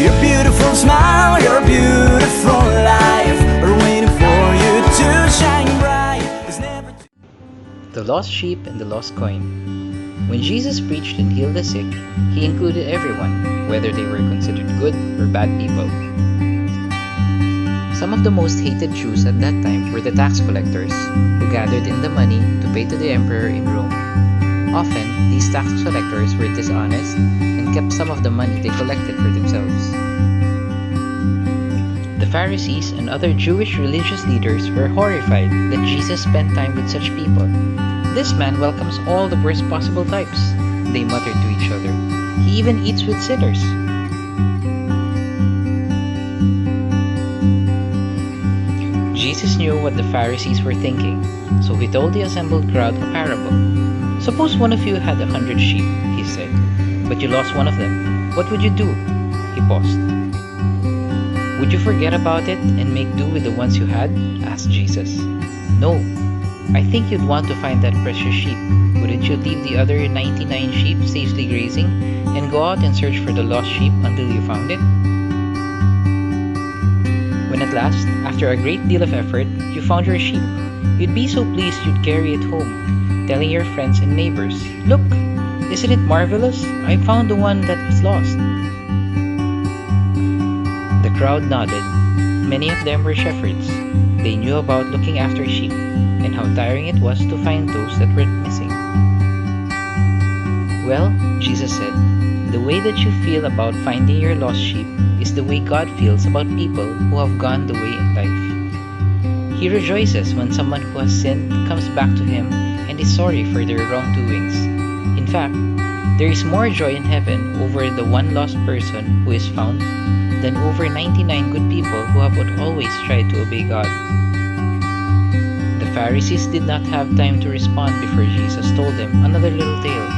Your beautiful smile, your beautiful life are waiting for you to shine bright. There's never The lost sheep and the lost coin. When Jesus preached and healed the sick, he included everyone, whether they were considered good or bad people. Some of the most hated Jews at that time were the tax collectors, who gathered in the money to pay to the emperor in Rome. Often, these tax collectors were dishonest and kept some of the money they collected for themselves. The Pharisees and other Jewish religious leaders were horrified that Jesus spent time with such people. "This man welcomes all the worst possible types," they muttered to each other. "He even eats with sinners." Jesus knew what the Pharisees were thinking, so he told the assembled crowd a parable. "Suppose one of you had 100 sheep," he said, "but you lost one of them. What would you do?" He paused. "Would you forget about it and make do with the ones you had?" asked Jesus. "No. I think you'd want to find that precious sheep. Wouldn't you leave the other 99 sheep safely grazing and go out and search for the lost sheep until you found it? When at last, after a great deal of effort, you found your sheep, you'd be so pleased you'd carry it home, telling your friends and neighbors, 'Look, isn't it marvelous? I found the one that was lost.'" The crowd nodded. Many of them were shepherds. They knew about looking after sheep and how tiring it was to find those that were missing. "Well," Jesus said, "the way that you feel about finding your lost sheep is the way God feels about people who have gone the way in life. He rejoices when someone who has sinned comes back to Him and is sorry for their wrongdoings. In fact, there is more joy in heaven over the one lost person who is found than over 99 good people who have always tried to obey God." The Pharisees did not have time to respond before Jesus told them another little tale.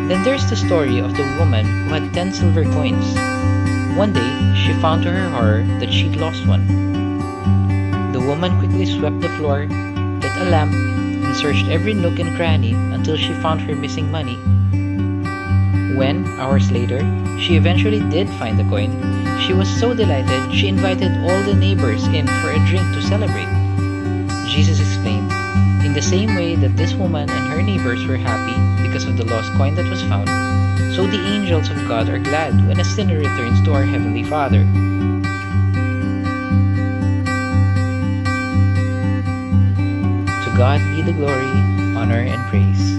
Then there's the story of the woman who had 10 silver coins. One day, she found to her horror that she'd lost one. The woman quickly swept the floor, lit a lamp, and searched every nook and cranny until she found her missing money. When, hours later, she eventually did find the coin, she was so delighted she invited all the neighbors in for a drink to celebrate. Jesus explained, in the same way that this woman and her neighbors were happy because of the lost coin that was found, so the angels of God are glad when a sinner returns to our Heavenly Father. To God be the glory, honor, and praise.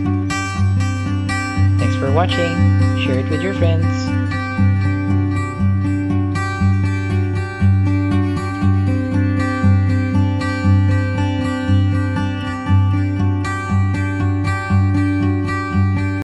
Thanks for watching. Share it with your friends.